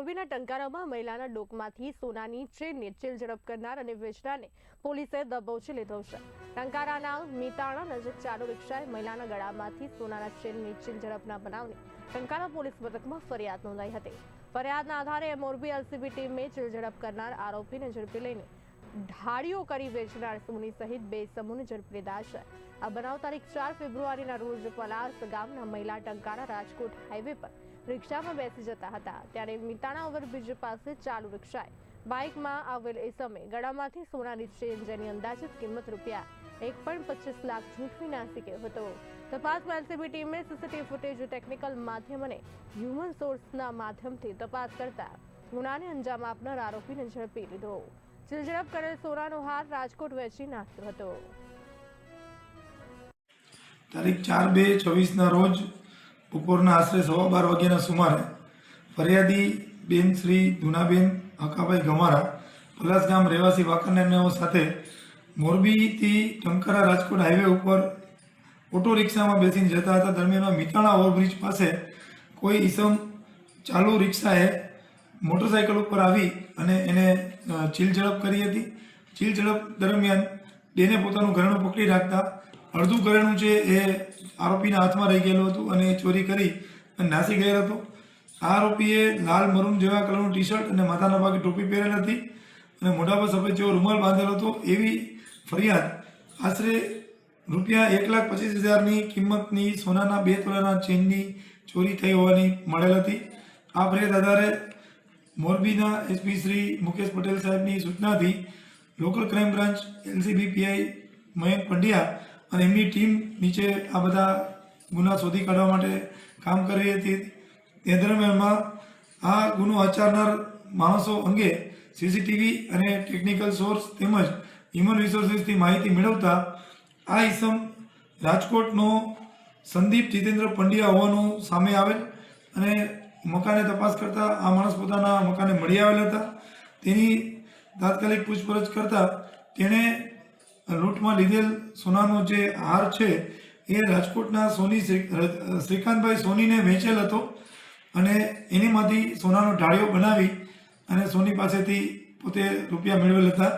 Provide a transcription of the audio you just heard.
મોરબીના ટંકારામાં મહિલાના ડોકમાંથી સોનાની ચેનને ચીલઝડપ કરનાર અને વેચનારને પોલીસે દબોચી લીધો છે। ટંકારાના મીતાણા નજીક ચાલુ રિક્ષાએ મહિલાના ગળામાંથી સોનાના ચેનની ચીલઝડપના બનાવની ટંકારા પોલીસ મથકમાં ફરિયાદ નોંધાઈ હતી। ફરિયાદના આધારે મોરબી એલસીબી ટીમે ચીલઝડપ કરનાર આરોપીને ઝડપી લઈને ઢાળીઓ કરી વેચનાર સોની સહિત 2 ઇસમોને ઝડપી લીધા છે। આ બનાવ તારીખ 4 ફેબ્રુઆરીના રોજ પલાસ ગામના મહિલા ટંકારા રાજકોટ હાઈવે પર રિક્ષામાં બેસી જતા હતા ત્યારે મીતાણા ઓવરબ્રિજ પાસે ચાલુ રિક્ષાએ બાઇકમાં આવેલ ઇસમે ગળામાંથી સોનાની ચેન જેની અંદાજિત કિંમત રૂપિયા 1.25 લાખ ઝૂંટવી નાસી ગયો હતો। તપાસમાં એલસીબી ટીમે સીસીટીવી ફૂટેજ, ટેકનિકલ માધ્યમ અને હ્યુમન સોર્સના માધ્યમથી તપાસ કરતા ગુનાને અંજામ આપનાર આરોપીને ઝડપી લીધો। ચીલઝડપ કરેલ સોનાનો હાર રાજકોટ વેચી નાખ્યો હતો। તારીખ 4/2/24 રોજ બપોરના આશરે 12:15 વાગ્યાના સુમારે ફરિયાદી બેન શ્રી ધુનાબેન હકાભાઈ ગમારા પલાસ ગામ રહેવાસી વાંકાનેરનાઓ સાથે મોરબીથી ટંકારા રાજકોટ હાઈવે ઉપર ઓટો રિક્ષામાં બેસીને જતા હતા। દરમિયાન મીતાણા ઓવરબ્રિજ પાસે કોઈ ઈસમ ચાલુ રિક્ષાએ મોટરસાઇકલ ઉપર આવી અને એને ચીલઝડપ કરી હતી। ચીલઝડપ દરમિયાન બેને પોતાનું ઘરેણું પકડી રાખતા અડધું ઘરેણું છે એ આરોપીના હાથમાં રહી ગયેલું હતું અને ચોરી કરી અને નાસી ગયેલો હતો। આ આરોપીએ લાલ મરૂન જેવા કલરનું ટી શર્ટ અને માથાના ભાગે ટોપી પહેરેલ હતી અને મોઢા પર સફેદ જેવો રૂમાલ બાંધેલો હતો। એવી ફરિયાદ આશરે રૂપિયા 1,25,000ની કિંમતની સોનાના 2 તોલાના ચેનની ચોરી થઈ હોવાની મળેલ હતી। આ ફરિયાદ આધારે મોરબીના એસપી શ્રી મુકેશ પટેલ સાહેબની સૂચનાથી local crime branch LCB PI Mayank Pandya અને એમની ટીમ નીચે આ બધા ગુના શોધી કાઢવા માટે કામ કરી રહી હતી। તે દરમિયાનમાં આ ગુનો આચરનાર માણસો અંગે સીસીટીવી અને ટેકનિકલ સોર્સ તેમજ હ્યુમન રિસોર્સિસથી માહિતી મેળવતા આ ઈસમ રાજકોટનો સંદીપ જીતેન્દ્ર પંડ્યા હોવાનું સામે આવેલ અને મકાને તપાસ કરતા આ માણસ પોતાના મકાને મળી આવેલ હતા। તેની તાત્કાલિક પૂછપરછ કરતા તેણે લૂંટમાં લીધેલ સોનાનો જે હાર છે એ રાજકોટના સોની શ્રીકાંતભાઈ સોનીને વેચેલ હતો અને એનીમાંથી સોનાનો ઢાળિયો બનાવી અને સોની પાસેથી પોતે રૂપિયા મેળવેલ હતા।